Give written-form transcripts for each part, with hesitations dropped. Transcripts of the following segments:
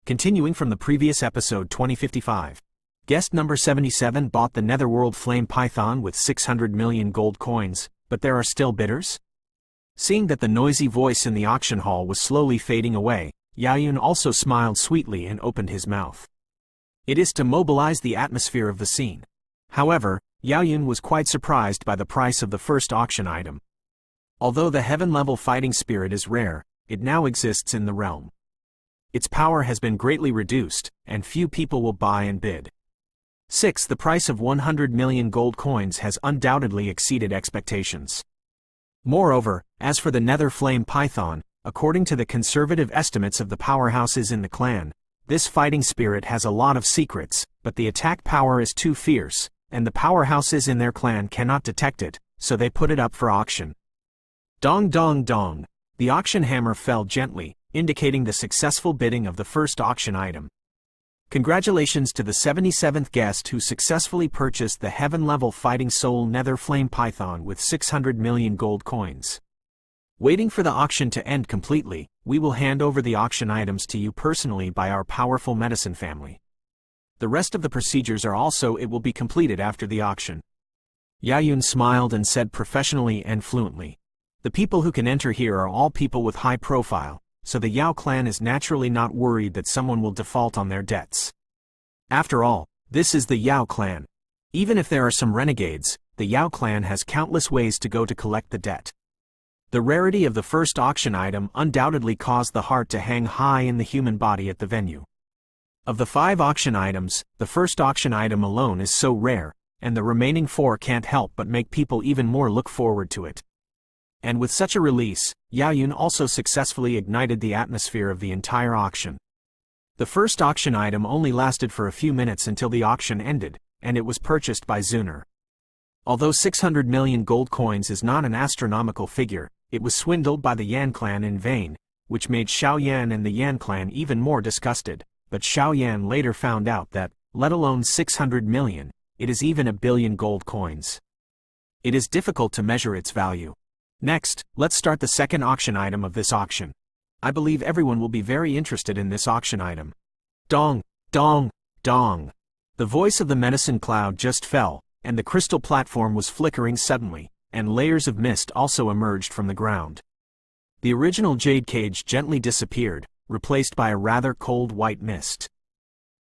Continuing from the previous episode 2055. Guest number 77 bought the Netherworld Flame Python with 600 million gold coins, but there are still bidders? Seeing that the noisy voice in the auction hall was slowly fading away, Yaoyun also smiled sweetly and opened his mouth. It is to mobilize the atmosphere of the scene. However, Yaoyun was quite surprised by the price of the first auction item. Although the heaven-level fighting spirit is rare, it now exists in the realm. Its power has been greatly reduced, and few people will buy and bid. 6. The price of 100 million gold coins has undoubtedly exceeded expectations. Moreover, as for the Nether Flame Python, according to the conservative estimates of the powerhouses in the clan, this fighting spirit has a lot of secrets, but the attack power is too fierce, and the powerhouses in their clan cannot detect it, so they put it up for auction. Dong dong dong. The auction hammer fell gently, indicating the successful bidding of the first auction item. Congratulations to the 77th guest who successfully purchased the heaven-level Fighting Soul Nether Flame Python with 600 million gold coins. Waiting for the auction to end completely, we will hand over the auction items to you personally by our powerful medicine family. The rest of the procedures are also it will be completed after the auction. Yaoyun smiled and said professionally and fluently. The people who can enter here are all people with high profile, so the Yao clan is naturally not worried that someone will default on their debts. After all, this is the Yao clan. Even if there are some renegades, the Yao clan has countless ways to go to collect the debt. The rarity of the first auction item undoubtedly caused the heart to hang high in the human body at the venue. Of the 5 auction items, the first auction item alone is so rare, and the remaining 4 can't help but make people even more look forward to it. And with such a release, Yaoyun also successfully ignited the atmosphere of the entire auction. The first auction item only lasted for a few minutes until the auction ended, and it was purchased by Zuner. Although 600 million gold coins is not an astronomical figure, it was swindled by the Yan clan in vain, which made Xiao Yan and the Yan clan even more disgusted, but Xiao Yan later found out that, let alone 600 million, it is even a billion gold coins. It is difficult to measure its value. Next, let's start the second auction item of this auction. I believe everyone will be very interested in this auction item. Dong, dong, dong. The voice of the medicine cloud just fell, and the crystal platform was flickering suddenly, and layers of mist also emerged from the ground. The original jade cage gently disappeared, replaced by a rather cold white mist.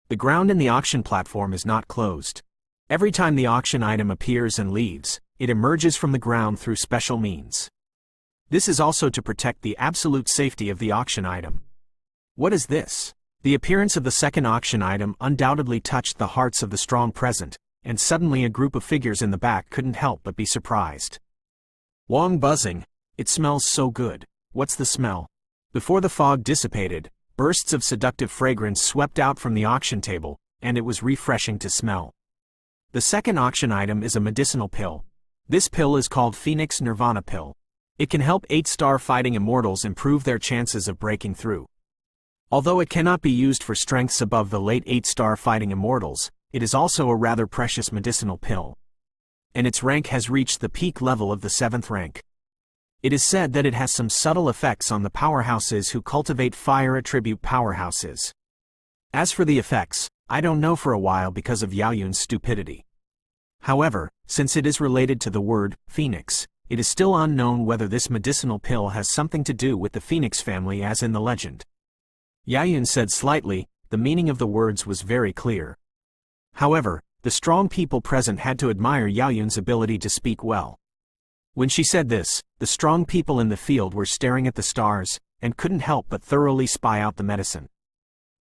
The ground in the auction platform is not closed. Every time the auction item appears and leaves, it emerges from the ground through special means. This is also to protect the absolute safety of the auction item. What is this? The appearance of the second auction item undoubtedly touched the hearts of the strong present, and suddenly a group of figures in the back couldn't help but be surprised. Wong buzzing. It smells so good. What's the smell? Before the fog dissipated, bursts of seductive fragrance swept out from the auction table, and it was refreshing to smell. The second auction item is a medicinal pill. This pill is called Phoenix Nirvana pill. It can help 8-star fighting immortals improve their chances of breaking through. Although it cannot be used for strengths above the late 8-star fighting immortals, it is also a rather precious medicinal pill. And its rank has reached the peak level of the 7th rank. It is said that it has some subtle effects on the powerhouses who cultivate fire attribute powerhouses. As for the effects, I don't know for a while because of Yaoyun's stupidity. However, since it is related to the word phoenix, it is still unknown whether this medicinal pill has something to do with the Phoenix family as in the legend. Yaoyun said slightly, the meaning of the words was very clear. However, the strong people present had to admire Yaoyun's ability to speak well. When she said this, the strong people in the field were staring at the stars, and couldn't help but thoroughly spy out the medicine.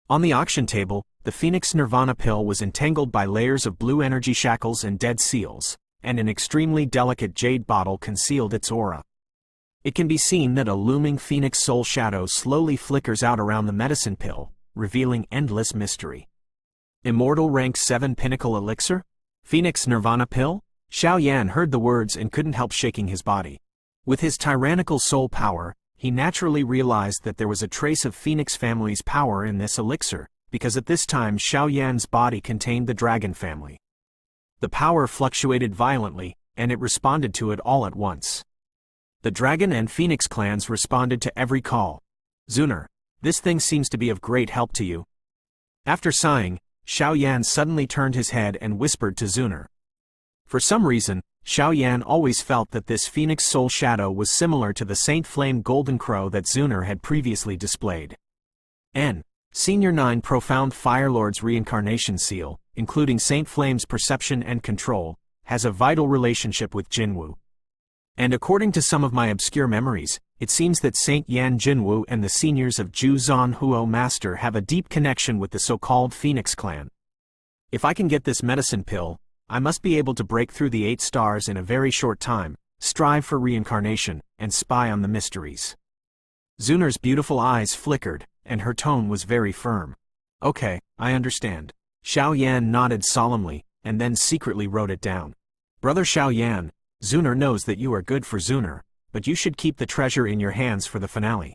On the auction table, the Phoenix Nirvana pill was entangled by layers of blue energy shackles and dead seals, and an extremely delicate jade bottle concealed its aura. It can be seen that a looming phoenix soul shadow slowly flickers out around the medicine pill, revealing endless mystery. Immortal Rank 7 Pinnacle Elixir? Phoenix Nirvana pill? Xiao Yan heard the words and couldn't help shaking his body. With his tyrannical soul power, he naturally realized that there was a trace of Phoenix family's power in this elixir, because at this time Xiao Yan's body contained the dragon family. The power fluctuated violently, and it responded to it all at once. The dragon and Phoenix clans responded to every call. Zuner, this thing seems to be of great help to you. After sighing, Xiao Yan suddenly turned his head and whispered to Zuner. For some reason, Xiao Yan always felt that this Phoenix Soul Shadow was similar to the Saint Flame Golden Crow that Zuner had previously displayed. N. Senior 9 Profound Firelord's Reincarnation Seal, including Saint Flame's perception and control, has a vital relationship with Jinwu. And according to some of my obscure memories, it seems that Saint Yan Jinwu and the seniors of Ju Zan Huo Master have a deep connection with the so-called Phoenix clan. If I can get this medicine pill, I must be able to break through the 8 stars in a very short time, strive for reincarnation, and spy on the mysteries. Zuner's beautiful eyes flickered, and her tone was very firm. Okay, I understand. Xiao Yan nodded solemnly, and then secretly wrote it down. Brother Xiao Yan, Zuner knows that you are good for Zuner, but you should keep the treasure in your hands for the finale.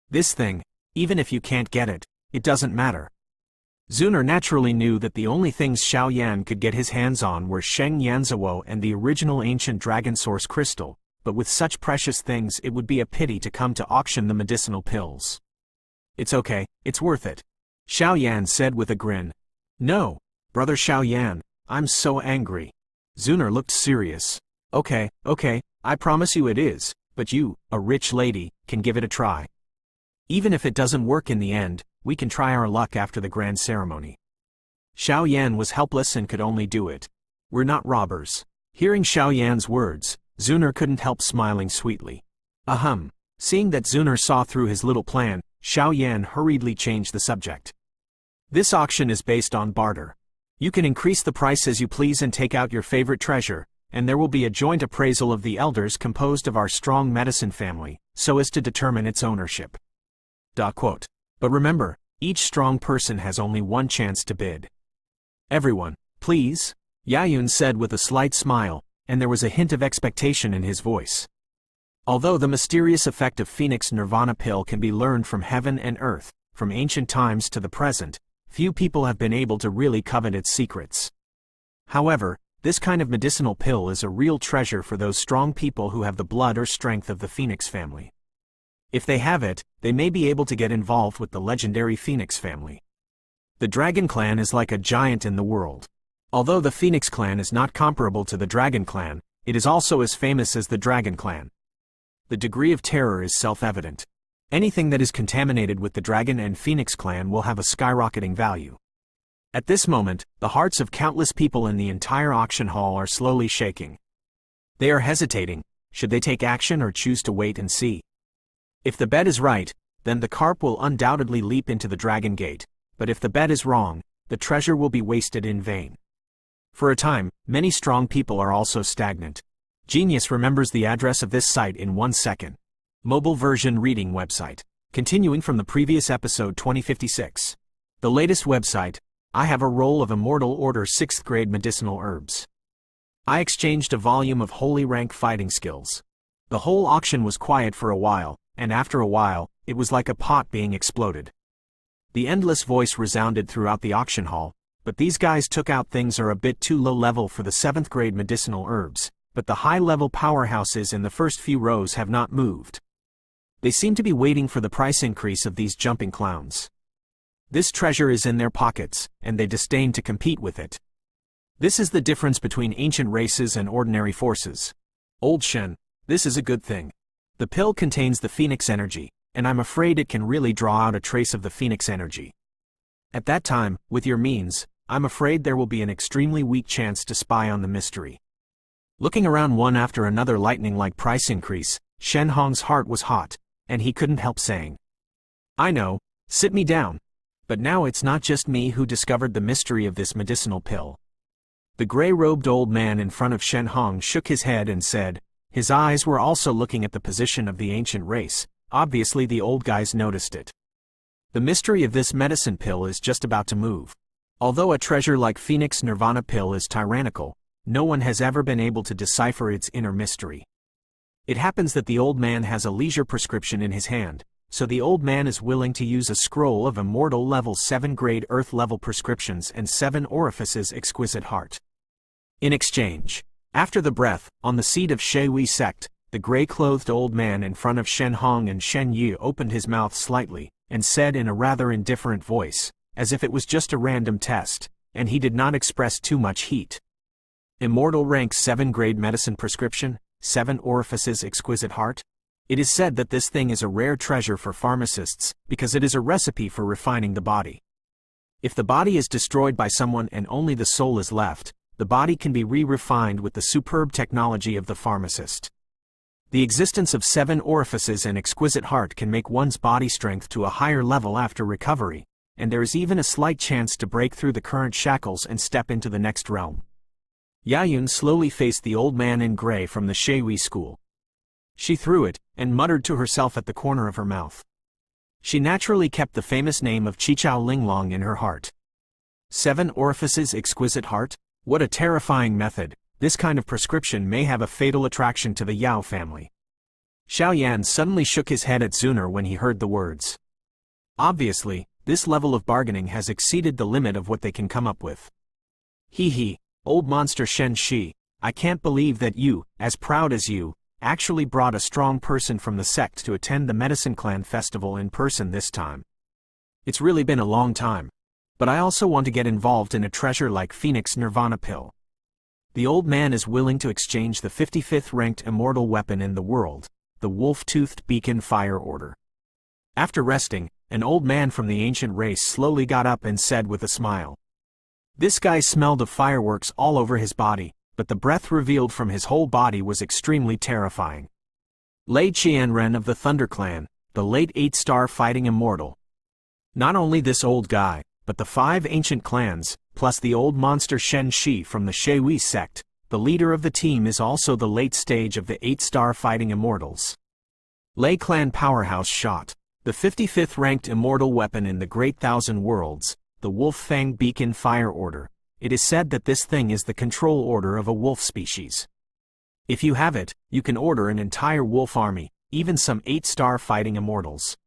This thing, even if you can't get it, it doesn't matter. Zuner naturally knew that the only things Xiao Yan could get his hands on were Sheng Yanzuo and the original ancient Dragon Source Crystal, but with such precious things it would be a pity to come to auction the medicinal pills. It's okay, it's worth it. Xiao Yan said with a grin. No, brother Xiao Yan, I'm so angry. Zuner looked serious. Okay, I promise you it is, but you, a rich lady, can give it a try. Even if it doesn't work in the end, we can try our luck after the grand ceremony. Xiao Yan was helpless and could only do it. We're not robbers. Hearing Xiao Yan's words, Zuner couldn't help smiling sweetly. Ahem. Seeing that Zuner saw through his little plan, Xiao Yan hurriedly changed the subject. This auction is based on barter. You can increase the price as you please and take out your favorite treasure, and there will be a joint appraisal of the elders composed of our strong medicine family, so as to determine its ownership. Quote. But remember, each strong person has only one chance to bid. Everyone, please, Yayun said with a slight smile, and there was a hint of expectation in his voice. Although the mysterious effect of Phoenix Nirvana pill can be learned from heaven and earth, from ancient times to the present, few people have been able to really covet its secrets. However, this kind of medicinal pill is a real treasure for those strong people who have the blood or strength of the Phoenix family. If they have it, they may be able to get involved with the legendary Phoenix family. The Dragon Clan is like a giant in the world. Although the Phoenix Clan is not comparable to the Dragon Clan, it is also as famous as the Dragon Clan. The degree of terror is self-evident. Anything that is contaminated with the Dragon and Phoenix Clan will have a skyrocketing value. At this moment, the hearts of countless people in the entire auction hall are slowly shaking. They are hesitating. Should they take action or choose to wait and see? If the bet is right, then the carp will undoubtedly leap into the Dragon Gate, but if the bet is wrong, the treasure will be wasted in vain. For a time, many strong people are also stagnant. Genius remembers the address of this site in 1 second. Mobile version reading website. Continuing from the previous episode 2056. The latest website, I have a roll of Immortal Order 6th grade medicinal herbs. I exchanged a volume of holy rank fighting skills. The whole auction was quiet for a while, and after a while, it was like a pot being exploded. The endless voice resounded throughout the auction hall, but these guys took out things are a bit too low level for the 7th grade medicinal herbs, but the high-level powerhouses in the first few rows have not moved. They seem to be waiting for the price increase of these jumping clowns. This treasure is in their pockets, and they disdain to compete with it. This is the difference between ancient races and ordinary forces. Old Shen, this is a good thing. The pill contains the Phoenix energy, and I'm afraid it can really draw out a trace of the Phoenix energy. At that time, with your means, I'm afraid there will be an extremely weak chance to spy on the mystery. Looking around one after another lightning-like price increase, Shen Hong's heart was hot, and he couldn't help saying, I know, sit me down. But now it's not just me who discovered the mystery of this medicinal pill. The gray-robed old man in front of Shen Hong shook his head and said, his eyes were also looking at the position of the ancient race. Obviously the old guys noticed it. The mystery of this medicine pill is just about to move. Although a treasure like Phoenix Nirvana pill is tyrannical, no one has ever been able to decipher its inner mystery. It happens that the old man has a leisure prescription in his hand, so the old man is willing to use a scroll of immortal level 7 grade earth level prescriptions and 7 orifices exquisite heart. In exchange, after the breath, on the seat of Shui sect, the gray-clothed old man in front of Shen Hong and Shen Yi opened his mouth slightly, and said in a rather indifferent voice, as if it was just a random test, and he did not express too much heat. Immortal rank 7 grade medicine prescription, 7 orifices exquisite heart? It is said that this thing is a rare treasure for pharmacists, because it is a recipe for refining the body. If the body is destroyed by someone and only the soul is left, the body can be re-refined with the superb technology of the pharmacist. The existence of 7 orifices and exquisite heart can make one's body strength to a higher level after recovery, and there is even a slight chance to break through the current shackles and step into the next realm. Yaoyun slowly faced the old man in gray from the Shui school. She threw it, and muttered to herself at the corner of her mouth. She naturally kept the famous name of Chichao Linglong in her heart. 7 orifices exquisite heart? What a terrifying method! This kind of prescription may have a fatal attraction to the Yao family. Xiaoyan suddenly shook his head at Zuner when he heard the words. Obviously, this level of bargaining has exceeded the limit of what they can come up with. Hee, old monster Shen Xi, I can't believe that you, as proud as you, actually brought a strong person from the sect to attend the Medicine Clan festival in person this time. It's really been a long time. But I also want to get involved in a treasure like Phoenix Nirvana pill. The old man is willing to exchange the 55th ranked immortal weapon in the world, the wolf-toothed beacon fire order. After resting, an old man from the ancient race slowly got up and said with a smile. This guy smelled of fireworks all over his body, but the breath revealed from his whole body was extremely terrifying. Lei Qianren of the Thunder Clan, the late 8-star fighting immortal. Not only this old guy, but the 5 ancient clans, plus the old monster Shen Xi from the Shui sect, the leader of the team is also the late stage of the 8-star fighting immortals. Lei Clan powerhouse shot, the 55th ranked immortal weapon in the Great Thousand Worlds, the Wolf Fang Beacon Fire Order. It is said that this thing is the control order of a wolf species. If you have it, you can order an entire wolf army, even some 8-star fighting immortals.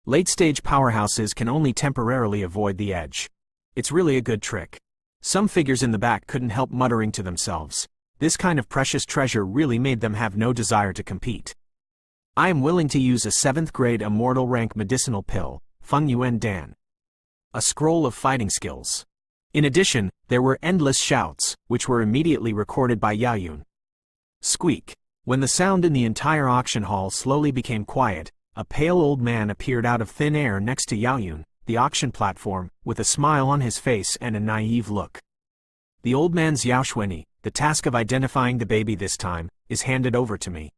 Late-stage powerhouses can only temporarily avoid the edge. It's really a good trick. Some figures in the back couldn't help muttering to themselves. This kind of precious treasure really made them have no desire to compete. I am willing to use a 7th grade immortal rank medicinal pill, Feng Yuan Dan. A scroll of fighting skills. In addition, there were endless shouts, which were immediately recorded by Yaoyun. Squeak. When the sound in the entire auction hall slowly became quiet, a pale old man appeared out of thin air next to Yaoyun, the auction platform, with a smile on his face and a naive look. The old man's Yaoxuani, the task of identifying the baby this time, is handed over to me.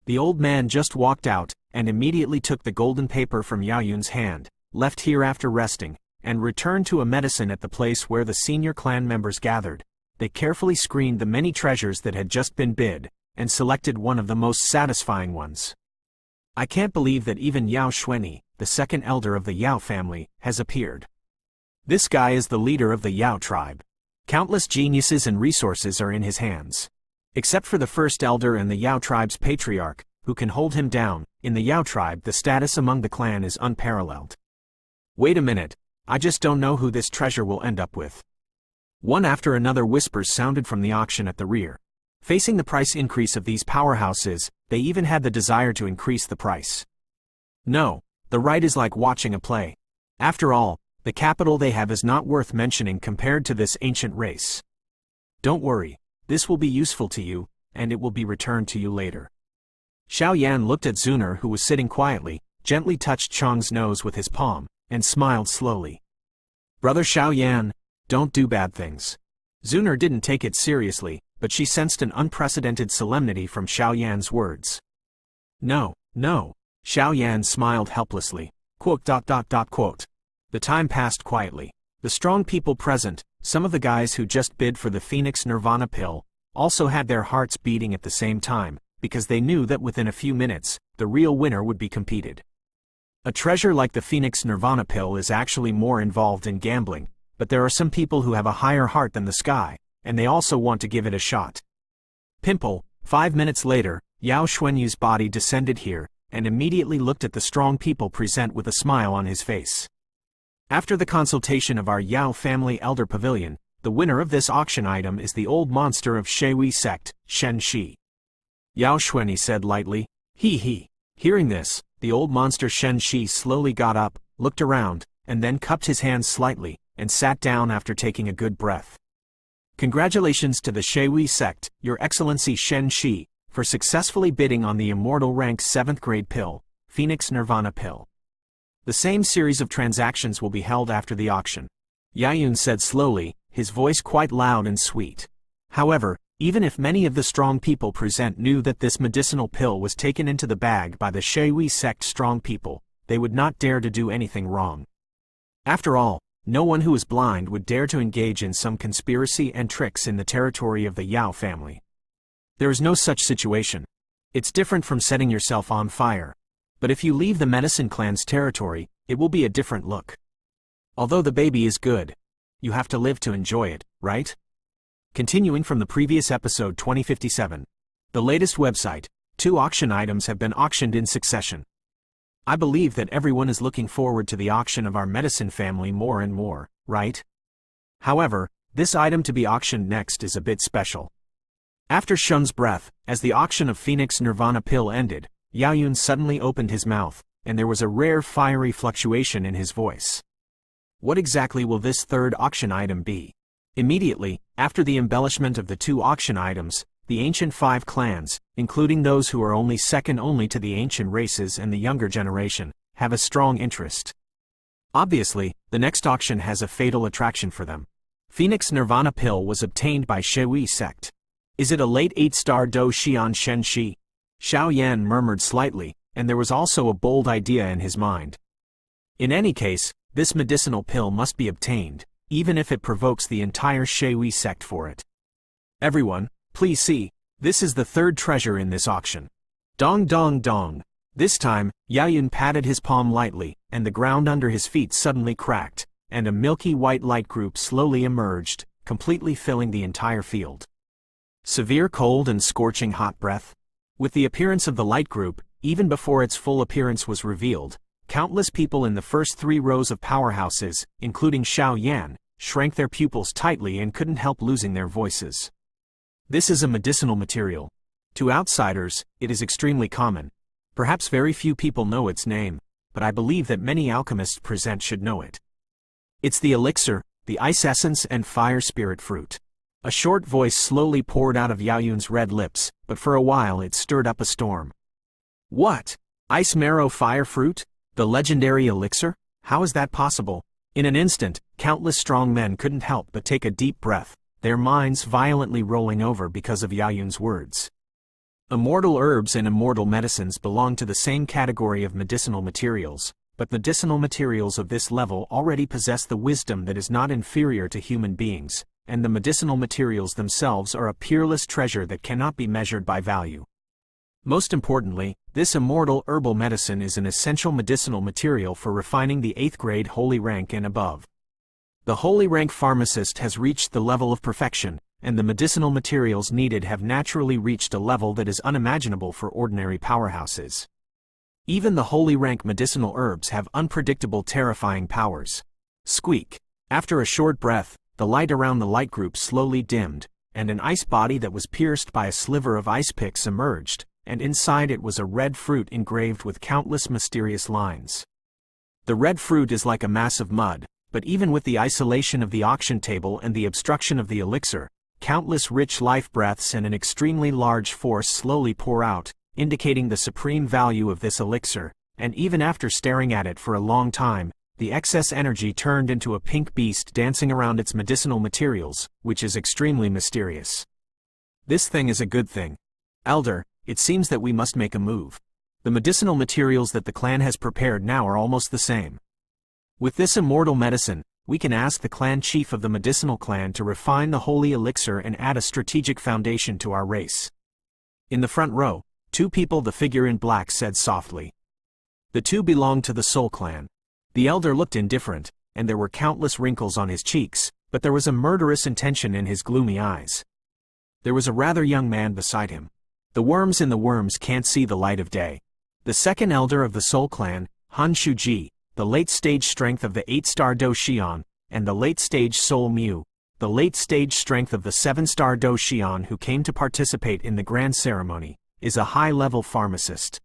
The old man just walked out, and immediately took the golden paper from Yaoyun's hand, left here after resting, and returned to a medicine at the place where the senior clan members gathered. They carefully screened the many treasures that had just been bid, and selected one of the most satisfying ones. I can't believe that even Yao Xuanyi, the second elder of the Yao family, has appeared. This guy is the leader of the Yao tribe. Countless geniuses and resources are in his hands. Except for the first elder and the Yao tribe's patriarch, who can hold him down, in the Yao tribe the status among the clan is unparalleled. Wait a minute, I just don't know who this treasure will end up with. One after another whispers sounded from the auction at the rear. Facing the price increase of these powerhouses, they even had the desire to increase the price. No, the right is like watching a play. After all, the capital they have is not worth mentioning compared to this ancient race. Don't worry, this will be useful to you, and it will be returned to you later. Xiaoyan looked at Zuner, who was sitting quietly, gently touched Chang's nose with his palm, and smiled slowly. Brother Xiaoyan, don't do bad things. Zuner didn't take it seriously, but she sensed an unprecedented solemnity from Xiaoyan's words. No. Xiaoyan smiled helplessly. Quote. The time passed quietly. The strong people present, some of the guys who just bid for the Phoenix Nirvana pill, also had their hearts beating at the same time, because they knew that within a few minutes, the real winner would be competed. A treasure like the Phoenix Nirvana pill is actually more involved in gambling, but there are some people who have a higher heart than the sky, and they also want to give it a shot. Pimple. 5 minutes later, Yao Xuanyu's body descended here, and immediately looked at the strong people present with a smile on his face. After the consultation of our Yao family elder pavilion, the winner of this auction item is the old monster of Shui sect, Shen Xi. Yao Xuanyi said lightly. He. Hearing this, the old monster Shen Xi slowly got up, looked around, and then cupped his hands slightly, and sat down after taking a good breath. Congratulations to the Shui sect, Your Excellency Shen Xi, for successfully bidding on the immortal rank 7th grade pill, Phoenix Nirvana pill. The same series of transactions will be held after the auction. Yaoyun said slowly, his voice quite loud and sweet. However, even if many of the strong people present knew that this medicinal pill was taken into the bag by the Shui sect strong people, they would not dare to do anything wrong. After all, no one who is blind would dare to engage in some conspiracy and tricks in the territory of the Yao family. There is no such situation. It's different from setting yourself on fire. But if you leave the medicine clan's territory, it will be a different look. Although the baby is good, you have to live to enjoy it, right? Continuing from the previous episode 2057. The latest website, 2 auction items have been auctioned in succession. I believe that everyone is looking forward to the auction of our medicine family more and more, right? However, this item to be auctioned next is a bit special. After Shun's breath, as the auction of Phoenix Nirvana pill ended, Yaoyun suddenly opened his mouth, and there was a rare fiery fluctuation in his voice. What exactly will this third auction item be? Immediately, after the embellishment of the 2 auction items, the ancient 5 clans, including those who are only second only to the ancient races and the younger generation, have a strong interest. Obviously, the next auction has a fatal attraction for them. Phoenix Nirvana pill was obtained by Shui sect. Is it a late 8-star Do Xian Shen Xi? Xiao Yan murmured slightly, and there was also a bold idea in his mind. In any case, this medicinal pill must be obtained, even if it provokes the entire Shui sect for it. Everyone, please see, this is the third treasure in this auction. Dong dong dong. This time, Yaoyun patted his palm lightly, and the ground under his feet suddenly cracked, and a milky white light group slowly emerged, completely filling the entire field. Severe cold and scorching hot breath. With the appearance of the light group, even before its full appearance was revealed, countless people in the first 3 rows of powerhouses, including Xiao Yan, shrank their pupils tightly and couldn't help losing their voices. This is a medicinal material. To outsiders, it is extremely common. Perhaps very few people know its name, but I believe that many alchemists present should know it. It's the elixir, the ice essence and fire spirit fruit. A short voice slowly poured out of Yaoyun's red lips, but for a while it stirred up a storm. What? Ice marrow fire fruit? The legendary elixir? How is that possible? In an instant, countless strong men couldn't help but take a deep breath, their minds violently rolling over because of Yaoyun's words. Immortal herbs and immortal medicines belong to the same category of medicinal materials, but medicinal materials of this level already possess the wisdom that is not inferior to human beings, and the medicinal materials themselves are a peerless treasure that cannot be measured by value. Most importantly, this immortal herbal medicine is an essential medicinal material for refining the 8th grade holy rank and above. The holy rank pharmacist has reached the level of perfection, and the medicinal materials needed have naturally reached a level that is unimaginable for ordinary powerhouses. Even the holy rank medicinal herbs have unpredictable terrifying powers. Squeak. After a short breath, the light around the light group slowly dimmed, and an ice body that was pierced by a sliver of ice picks emerged, and inside it was a red fruit engraved with countless mysterious lines. The red fruit is like a mass of mud, but even with the isolation of the auction table and the obstruction of the elixir, countless rich life breaths and an extremely large force slowly pour out, indicating the supreme value of this elixir, and even after staring at it for a long time, the excess energy turned into a pink beast dancing around its medicinal materials, which is extremely mysterious. This thing is a good thing. Elder, it seems that we must make a move. The medicinal materials that the clan has prepared now are almost the same. With this immortal medicine, we can ask the clan chief of the medicinal clan to refine the holy elixir and add a strategic foundation to our race. In the front row, 2 people, the figure in black said softly. The 2 belonged to the Soul clan. The elder looked indifferent, and there were countless wrinkles on his cheeks, but there was a murderous intention in his gloomy eyes. There was a rather young man beside him. The worms in the worms can't see the light of day. The second elder of the Soul clan, Han Shuji, the late-stage strength of the 8-star Do Xian, and the late-stage Soul Mu, the late-stage strength of the 7-star Do Xian who came to participate in the grand ceremony, is a high-level pharmacist.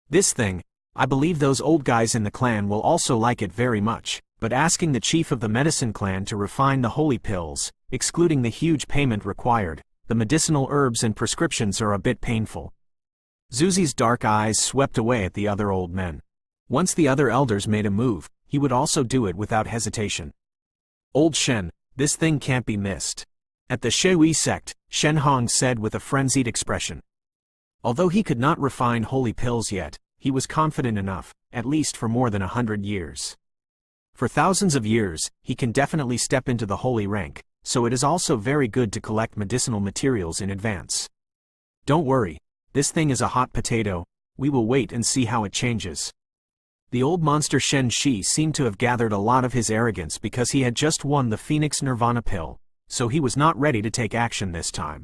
This thing, I believe those old guys in the clan will also like it very much, but asking the chief of the medicine clan to refine the holy pills, excluding the huge payment required, the medicinal herbs and prescriptions are a bit painful. Zuzi's dark eyes swept away at the other old men. Once the other elders made a move, he would also do it without hesitation. Old Shen, this thing can't be missed. At the Shui sect, Shen Hong said with a frenzied expression. Although he could not refine holy pills yet, he was confident enough, at least for more than 100 years. For thousands of years, he can definitely step into the holy rank, so it is also very good to collect medicinal materials in advance. Don't worry, this thing is a hot potato, we will wait and see how it changes. The old monster Shen Xi seemed to have gathered a lot of his arrogance because he had just won the Phoenix Nirvana pill, so he was not ready to take action this time.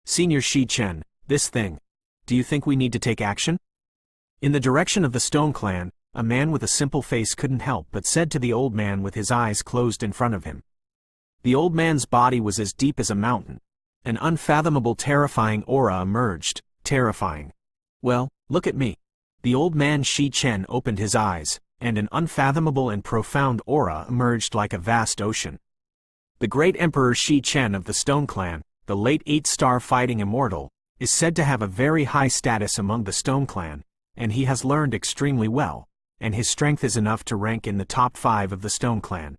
Senior Shi Chen, this thing. Do you think we need to take action? In the direction of the Stone Clan, a man with a simple face couldn't help but said to the old man with his eyes closed in front of him. The old man's body was as deep as a mountain. An unfathomable terrifying aura emerged, terrifying. Well, look at me. The old man Shi Chen opened his eyes, and an unfathomable and profound aura emerged like a vast ocean. The great Emperor Shi Chen of the Stone Clan, the late 8-star fighting immortal, is said to have a very high status among the Stone Clan, and he has learned extremely well, and his strength is enough to rank in the top 5 of the Stone Clan.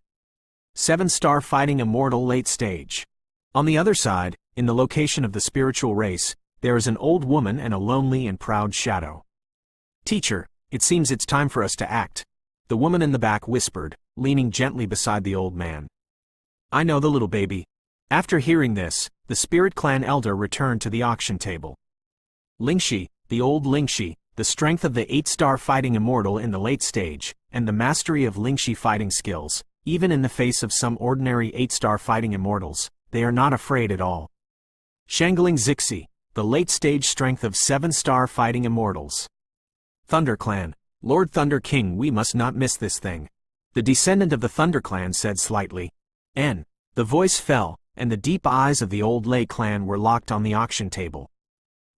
7-star fighting immortal late stage. On the other side, in the location of the spiritual race, there is an old woman and a lonely and proud shadow. Teacher, it seems it's time for us to act, the woman in the back whispered, leaning gently beside the old man. I know the little baby. After hearing this, the Spirit Clan elder returned to the auction table. Lingxi, the old Lingxi, the strength of the 8-star fighting immortal in the late stage, and the mastery of Lingxi fighting skills, even in the face of some ordinary 8-star fighting immortals, they are not afraid at all. Shangling Zixi, the late-stage strength of 7-star fighting immortals. Thunder Clan, Lord Thunder King, we must not miss this thing. The descendant of the Thunder Clan said slightly. The voice fell, and the deep eyes of the old Lei Clan were locked on the auction table.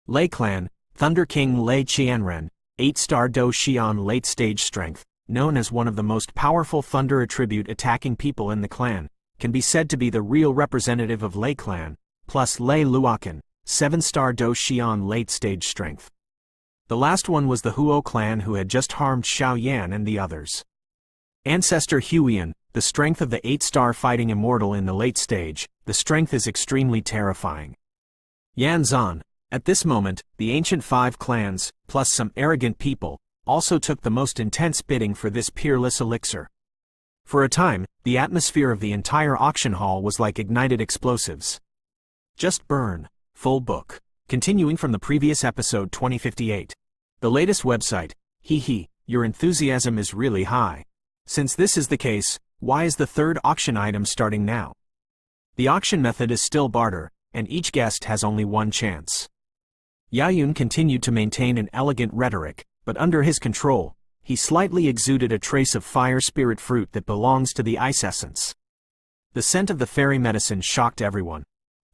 Lei Clan, Thunder King Lei Qianren, 8-star Do Xian late-stage strength, known as one of the most powerful thunder attribute attacking people in the clan, can be said to be the real representative of Lei Clan, plus Lei Luokan, 7-star Do Xian late-stage strength. The last one was the Huo clan who had just harmed Xiao Yan and the others. Ancestor Huian, the strength of the 8-star fighting immortal in the late stage, the strength is extremely terrifying. Yan Zan, at this moment, the ancient 5 clans, plus some arrogant people, also took the most intense bidding for this peerless elixir. For a time, the atmosphere of the entire auction hall was like ignited explosives. Just burn. Full book. Continuing from the previous episode 2058. The latest website, your enthusiasm is really high. Since this is the case, why is the third auction item starting now? The auction method is still barter, and each guest has only one chance. Yayun continued to maintain an elegant rhetoric, but under his control, he slightly exuded a trace of fire spirit fruit that belongs to the ice essence. The scent of the fairy medicine shocked everyone.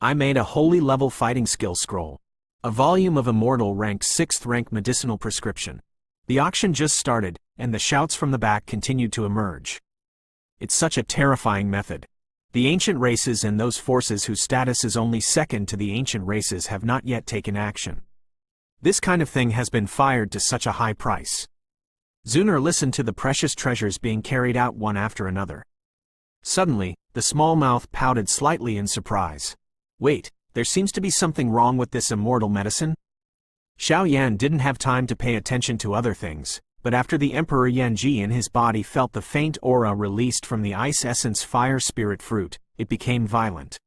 I made a holy level fighting skill scroll. A volume of immortal ranked 6th rank medicinal prescription. The auction just started, and the shouts from the back continued to emerge. It's such a terrifying method. The ancient races and those forces whose status is only second to the ancient races have not yet taken action. This kind of thing has been fired to such a high price. Zuner listened to the precious treasures being carried out one after another. Suddenly, the small mouth pouted slightly in surprise. Wait, there seems to be something wrong with this immortal medicine? Xiao Yan didn't have time to pay attention to other things, but after the Emperor Yanji in his body felt the faint aura released from the ice essence fire spirit fruit, it became violent.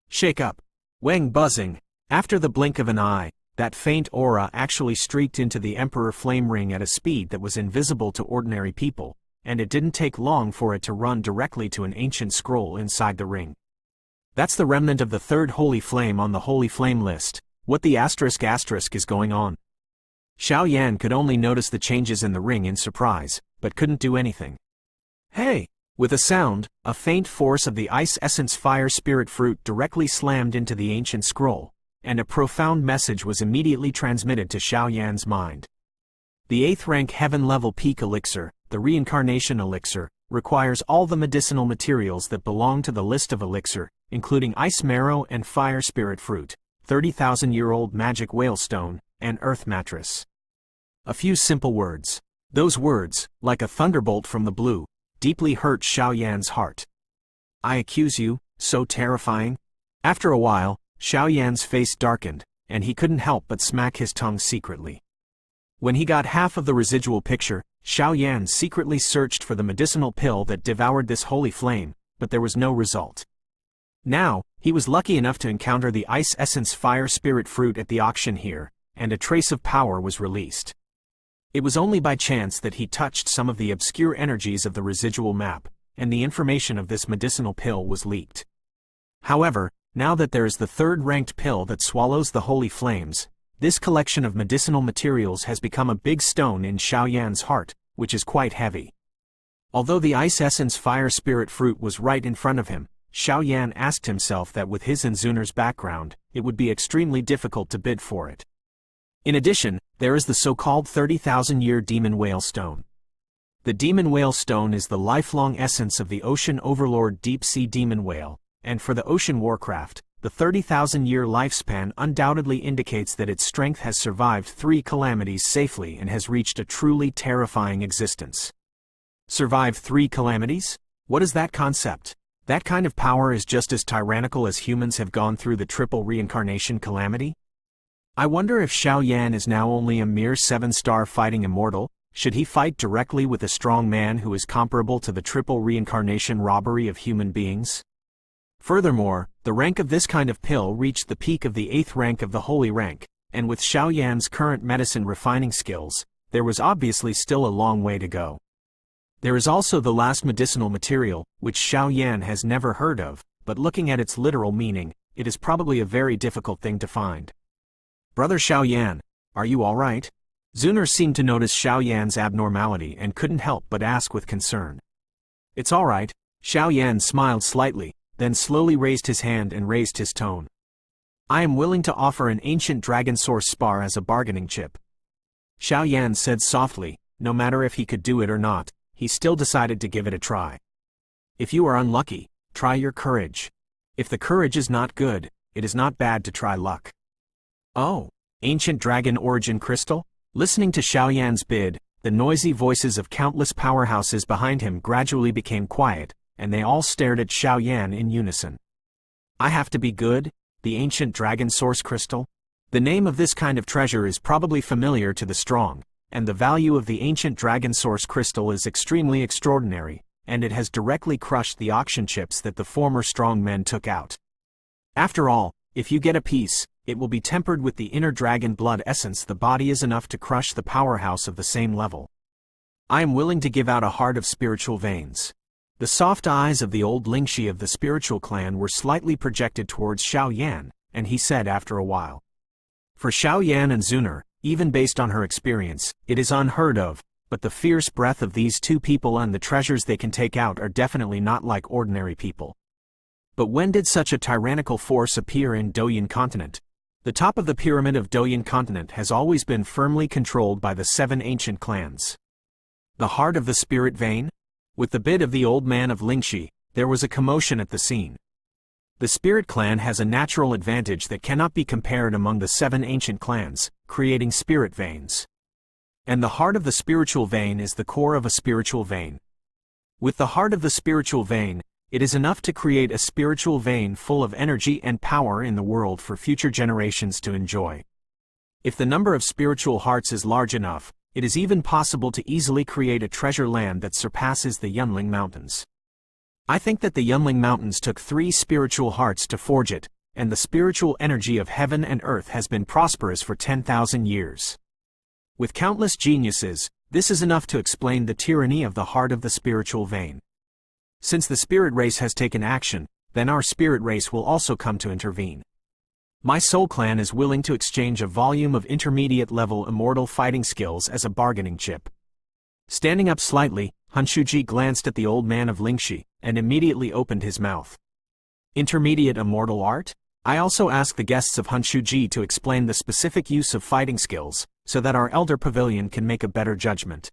Shake up. Wang buzzing. After the blink of an eye, that faint aura actually streaked into the Emperor flame ring at a speed that was invisible to ordinary people, and it didn't take long for it to run directly to an ancient scroll inside the ring. That's the remnant of the third holy flame on the holy flame list. What the asterisk is going on? Xiao Yan could only notice the changes in the ring in surprise, but couldn't do anything. Hey! With a sound, a faint force of the ice essence fire spirit fruit directly slammed into the ancient scroll, and a profound message was immediately transmitted to Xiao Yan's mind. The 8th rank heaven level peak elixir, the reincarnation elixir, requires all the medicinal materials that belong to the list of elixir, including ice marrow and fire spirit fruit, 30,000-year-old magic whalestone, and earth mattress. A few simple words. Those words, like a thunderbolt from the blue, deeply hurt Xiao Yan's heart. I accuse you, so terrifying? After a while, Xiao Yan's face darkened, and he couldn't help but smack his tongue secretly. When he got half of the residual picture, Xiao Yan secretly searched for the medicinal pill that devoured this holy flame, but there was no result. Now, he was lucky enough to encounter the ice essence fire spirit fruit at the auction here, and a trace of power was released. It was only by chance that he touched some of the obscure energies of the residual map, and the information of this medicinal pill was leaked. However, now that there is the 3rd-ranked pill that swallows the holy flames, this collection of medicinal materials has become a big stone in Xiao Yan's heart, which is quite heavy. Although the ice essence fire spirit fruit was right in front of him, Xiao Yan asked himself that with his and Zunar's background, it would be extremely difficult to bid for it. In addition, there is the so-called 30,000-year demon whale stone. The demon whale stone is the lifelong essence of the ocean overlord deep-sea demon whale, and for the ocean warcraft, the 30,000-year lifespan undoubtedly indicates that its strength has survived 3 calamities safely and has reached a truly terrifying existence. Survive 3 calamities? What is that concept? That kind of power is just as tyrannical as humans have gone through the triple reincarnation calamity? I wonder if Xiao Yan is now only a mere 7-star fighting immortal. Should he fight directly with a strong man who is comparable to the triple reincarnation robbery of human beings? Furthermore, the rank of this kind of pill reached the peak of the 8th rank of the holy rank, and with Xiao Yan's current medicine refining skills, there was obviously still a long way to go. There is also the last medicinal material, which Xiao Yan has never heard of, but looking at its literal meaning, it is probably a very difficult thing to find. Brother Xiao Yan, are you all right? Zunar seemed to notice Xiao Yan's abnormality and couldn't help but ask with concern. It's all right, Xiao Yan smiled slightly, then slowly raised his hand and raised his tone. I am willing to offer an ancient dragon source spar as a bargaining chip. Xiao Yan said softly. No matter if he could do it or not, he still decided to give it a try. If you are unlucky, try your courage. If the courage is not good, it is not bad to try luck. Oh, ancient dragon origin crystal? Listening to Xiao Yan's bid, the noisy voices of countless powerhouses behind him gradually became quiet, and they all stared at Xiao Yan in unison. I have to be good? The ancient dragon source crystal? The name of this kind of treasure is probably familiar to the strong, and the value of the ancient dragon source crystal is extremely extraordinary, and it has directly crushed the auction chips that the former strong men took out. After all, if you get a piece, it will be tempered with the inner dragon blood essence. The body is enough to crush the powerhouse of the same level. I am willing to give out a heart of spiritual veins. The soft eyes of the old Ling Xi of the spiritual clan were slightly projected towards Xiao Yan, and he said after a while. For Xiao Yan and Zunar, even based on her experience, it is unheard of, but the fierce breath of these 2 people and the treasures they can take out are definitely not like ordinary people. But when did such a tyrannical force appear in Douyin continent? The top of the pyramid of Douyin continent has always been firmly controlled by the 7 ancient clans. The heart of the spirit vein? With the bid of the old man of Lingxi, there was a commotion at the scene. The spirit clan has a natural advantage that cannot be compared among the 7 ancient clans, creating spirit veins. And the heart of the spiritual vein is the core of a spiritual vein. With the heart of the spiritual vein, it is enough to create a spiritual vein full of energy and power in the world for future generations to enjoy. If the number of spiritual hearts is large enough, it is even possible to easily create a treasure land that surpasses the Yunling Mountains. I think that the Yunling Mountains took 3 spiritual hearts to forge it, and the spiritual energy of heaven and earth has been prosperous for 10,000 years. With countless geniuses, this is enough to explain the tyranny of the heart of the spiritual vein. Since the spirit race has taken action, then our spirit race will also come to intervene. My soul clan is willing to exchange a volume of intermediate-level immortal fighting skills as a bargaining chip. Standing up slightly, Hanshuji glanced at the old man of Lingxi, and immediately opened his mouth. Intermediate immortal art? I also asked the guests of Hanshuji to explain the specific use of fighting skills, so that our elder pavilion can make a better judgment.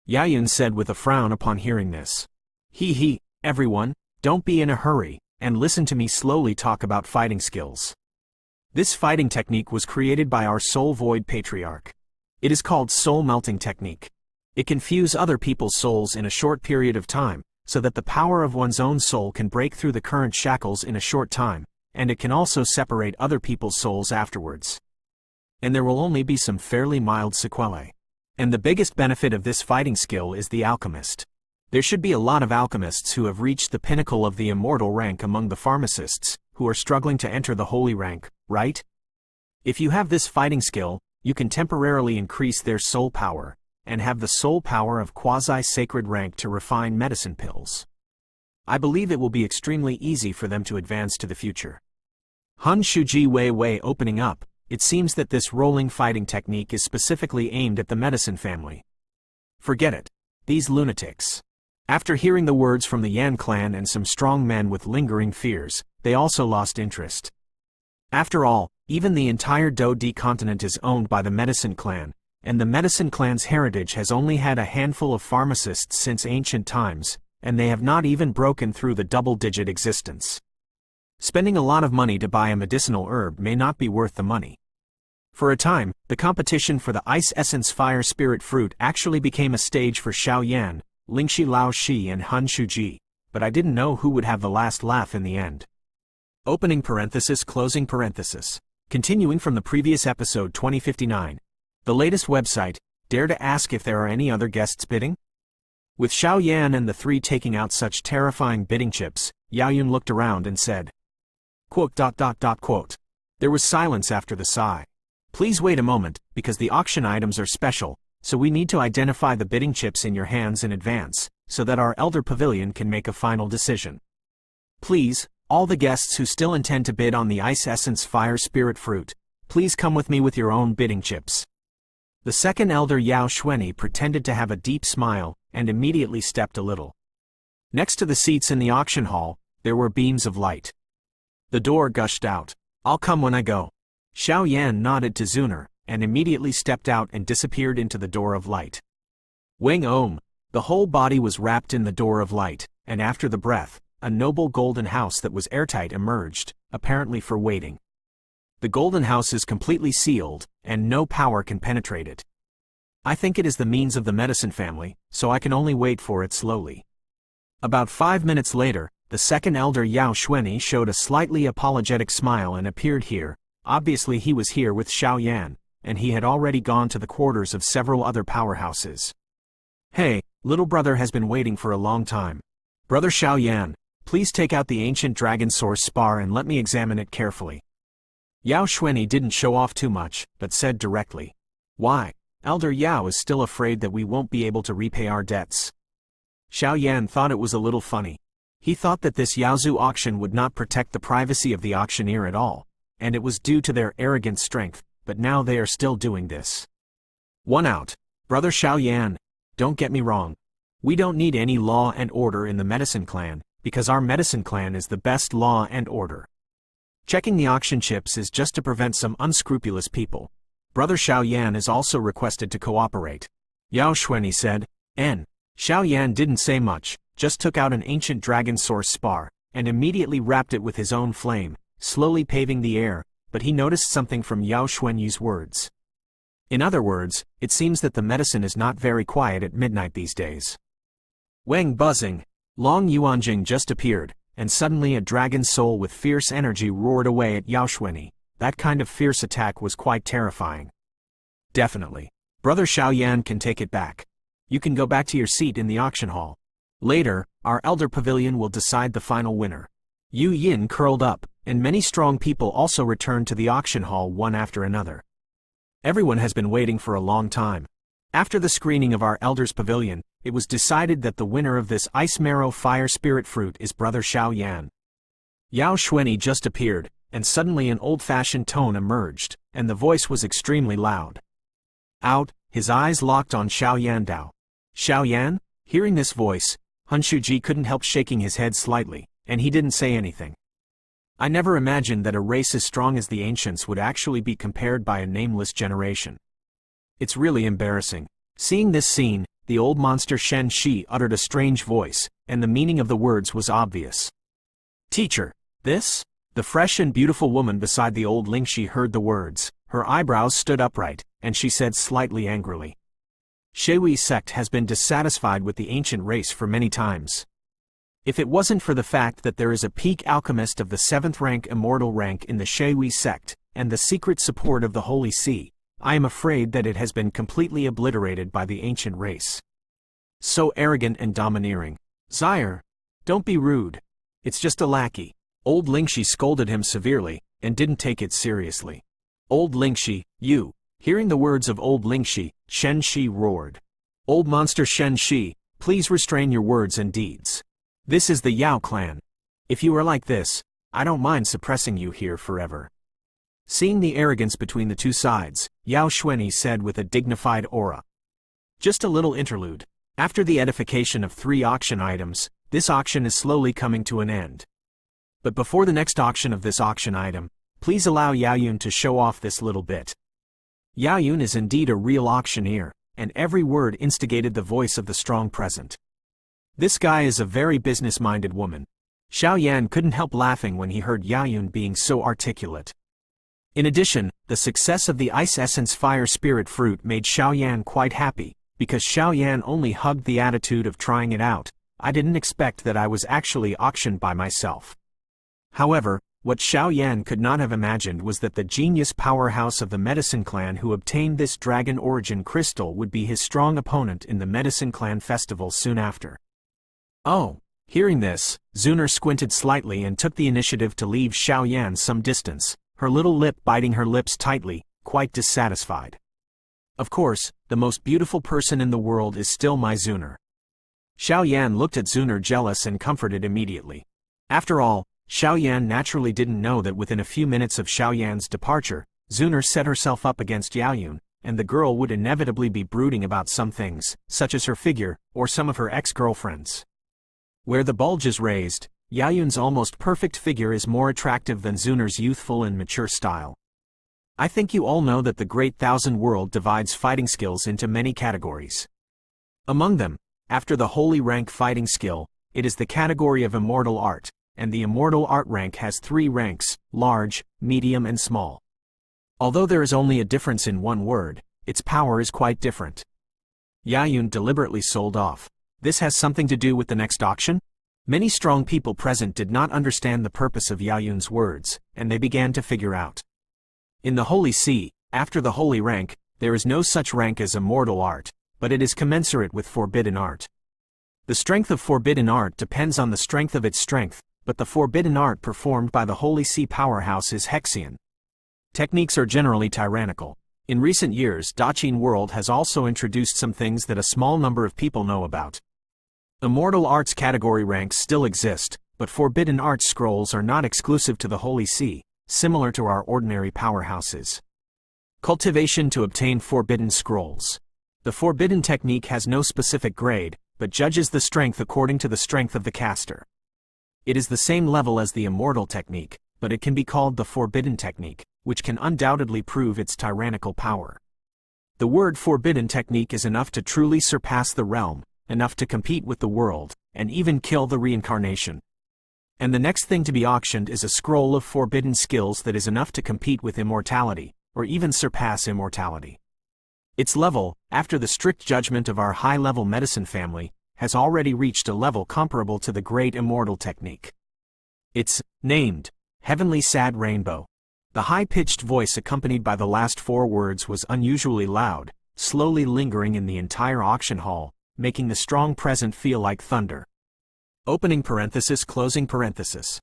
Yaoyun said with a frown upon hearing this. He, everyone, don't be in a hurry, and listen to me slowly talk about fighting skills. This fighting technique was created by our Soul Void Patriarch. It is called Soul Melting Technique. It can fuse other people's souls in a short period of time, so that the power of one's own soul can break through the current shackles in a short time, and it can also separate other people's souls afterwards. And there will only be some fairly mild sequelae. And the biggest benefit of this fighting skill is the alchemist. There should be a lot of alchemists who have reached the pinnacle of the immortal rank among the pharmacists, who are struggling to enter the holy rank, right? If you have this fighting skill, you can temporarily increase their soul power, and have the soul power of quasi-sacred rank to refine medicine pills. I believe it will be extremely easy for them to advance to the future. Hun Shuji Wei opening up, it seems that this rolling fighting technique is specifically aimed at the medicine family. Forget it. These lunatics. After hearing the words from the Yan clan and some strong men with lingering fears, they also lost interest. After all, even the entire Do-D continent is owned by the medicine clan, and the medicine clan's heritage has only had a handful of pharmacists since ancient times, and they have not even broken through the double-digit existence. Spending a lot of money to buy a medicinal herb may not be worth the money. For a time, the competition for the Ice Essence Fire Spirit Fruit actually became a stage for Xiao Yan, Lingxi Lao Shi and Hun Shuji, but I didn't know who would have the last laugh in the end. Opening parenthesis, closing parenthesis. Continuing from the previous episode 2059. The latest website, dare to ask if there are any other guests bidding? With Xiao Yan and the three taking out such terrifying bidding chips, Yaoyun looked around and said, quote. There was silence after the sigh. Please wait a moment, because the auction items are special, so we need to identify the bidding chips in your hands in advance, so that our elder pavilion can make a final decision. Please, all the guests who still intend to bid on the Ice Essence Fire Spirit Fruit, please come with me with your own bidding chips. The second elder Yao Xuanyi pretended to have a deep smile, and immediately stepped a little. Next to the seats in the auction hall, there were beams of light. The door gushed out. I'll come when I go. Xiao Yan nodded to Zuner, and immediately stepped out and disappeared into the door of light. Wang Om. The whole body was wrapped in the door of light, and after the breath, a noble golden house that was airtight emerged, apparently for waiting. The golden house is completely sealed, and no power can penetrate it. I think it is the means of the medicine family, so I can only wait for it slowly. About 5 minutes later, the second elder Yao Xuanyi showed a slightly apologetic smile and appeared here. Obviously he was here with Xiao Yan, and he had already gone to the quarters of several other powerhouses. Hey, little brother has been waiting for a long time. Brother Xiao Yan, please take out the ancient dragon source spar and let me examine it carefully. Yao Xuanyi didn't show off too much, but said directly. Why? Elder Yao is still afraid that we won't be able to repay our debts. Xiao Yan thought it was a little funny. He thought that this Yaozu auction would not protect the privacy of the auctioneer at all, and it was due to their arrogant strength, but now they are still doing this. One out. Brother Xiao Yan, don't get me wrong. We don't need any law and order in the medicine clan, because our medicine clan is the best law and order. Checking the auction chips is just to prevent some unscrupulous people. Brother Xiao Yan is also requested to cooperate. Yao Xuanyi said. Xiao Yan didn't say much, just took out an ancient dragon source spar, and immediately wrapped it with his own flame, slowly paving the air, but he noticed something from Yao Xuanyi's words. In other words, it seems that the medicine is not very quiet at midnight these days. Wang buzzing. Long Yuanjing just appeared, and suddenly a dragon soul with fierce energy roared away at Yao Xuanyi. That kind of fierce attack was quite terrifying. Definitely. Brother Xiao Yan can take it back. You can go back to your seat in the auction hall. Later, our elder pavilion will decide the final winner. Yu Yin curled up, and many strong people also returned to the auction hall one after another. Everyone has been waiting for a long time. After the screening of our elder's pavilion, it was decided that the winner of this Ice Marrow Fire Spirit Fruit is Brother Xiao Yan. Yao Xuanyi just appeared, and suddenly an old-fashioned tone emerged, and the voice was extremely loud. Out, his eyes locked on Xiao Yan Dao. Xiao Yan? Hearing this voice, Hun Shuji couldn't help shaking his head slightly, and he didn't say anything. I never imagined that a race as strong as the ancients would actually be compared by a nameless generation. It's really embarrassing. Seeing this scene, the old monster Shen Xi uttered a strange voice, and the meaning of the words was obvious. Teacher, this? The fresh and beautiful woman beside the old Ling Xi heard the words. Her eyebrows stood upright, and she said slightly angrily, Shui sect has been dissatisfied with the ancient race for many times. If it wasn't for the fact that there is a peak alchemist of the 7th rank immortal rank in the Shui sect, and the secret support of the Holy See, I am afraid that it has been completely obliterated by the ancient race. So arrogant and domineering. Sire, don't be rude. It's just a lackey. Old Ling Xi scolded him severely, and didn't take it seriously. Old Ling Xi, you. Hearing the words of old Ling Xi, Shen Xi roared. Old monster Shen Xi, please restrain your words and deeds. This is the Yao clan. If you are like this, I don't mind suppressing you here forever. Seeing the arrogance between the two sides, Yao Xuanyi said with a dignified aura. Just a little interlude. After the edification of 3 auction items, this auction is slowly coming to an end. But before the next auction of this auction item, please allow Yaoyun to show off this little bit. Yaoyun is indeed a real auctioneer, and every word instigated the voice of the strong present. This guy is a very business-minded woman. Xiao Yan couldn't help laughing when he heard Yaoyun being so articulate. In addition, the success of the Ice Essence Fire Spirit Fruit made Xiao Yan quite happy, because Xiao Yan only hugged the attitude of trying it out. I didn't expect that I was actually auctioned by myself. However, what Xiao Yan could not have imagined was that the genius powerhouse of the Medicine Clan who obtained this dragon origin crystal would be his strong opponent in the Medicine Clan festival soon after. Oh. Hearing this, Zuner squinted slightly and took the initiative to leave Xiao Yan some distance, her little lip biting her lips tightly, quite dissatisfied. Of course, the most beautiful person in the world is still my Zuner. Xiao Yan looked at Zuner jealous and comforted immediately. After all, Xiao Yan naturally didn't know that within a few minutes of Xiao Yan's departure, Zuner set herself up against Yaoyun, and the girl would inevitably be brooding about some things, such as her figure, or some of her ex-girlfriends. Where the bulge is raised, Yaoyun's almost perfect figure is more attractive than Zuner's youthful and mature style. I think you all know that the Great Thousand World divides fighting skills into many categories. Among them, after the Holy Rank fighting skill, it is the category of Immortal Art, and the Immortal Art rank has 3 ranks, large, medium and small. Although there is only a difference in one word, its power is quite different. Yaoyun deliberately sold off. This has something to do with the next auction? Many strong people present did not understand the purpose of Yaoyun's words, and they began to figure out. In the Holy See, after the Holy Rank, there is no such rank as Immortal Art, but it is commensurate with Forbidden Art. The strength of Forbidden Art depends on the strength of its strength, but the Forbidden Art performed by the Holy See powerhouse is Hexian. Techniques are generally tyrannical. In recent years, Daqin World has also introduced some things that a small number of people know about. Immortal Arts category ranks still exist, but Forbidden Arts scrolls are not exclusive to the Holy See, similar to our ordinary powerhouses. Cultivation to obtain Forbidden Scrolls. The Forbidden technique has no specific grade, but judges the strength according to the strength of the caster. It is the same level as the Immortal technique, but it can be called the Forbidden technique, which can undoubtedly prove its tyrannical power. The word Forbidden technique is enough to truly surpass the realm, enough to compete with the world, and even kill the reincarnation. And the next thing to be auctioned is a scroll of forbidden skills that is enough to compete with immortality, or even surpass immortality. Its level, after the strict judgment of our high-level medicine family, has already reached a level comparable to the great immortal technique. It's named Heavenly Sad Rainbow. The high-pitched voice accompanied by the last 4 words was unusually loud, slowly lingering in the entire auction hall, making the strong present feel like thunder. Opening parenthesis, closing parenthesis.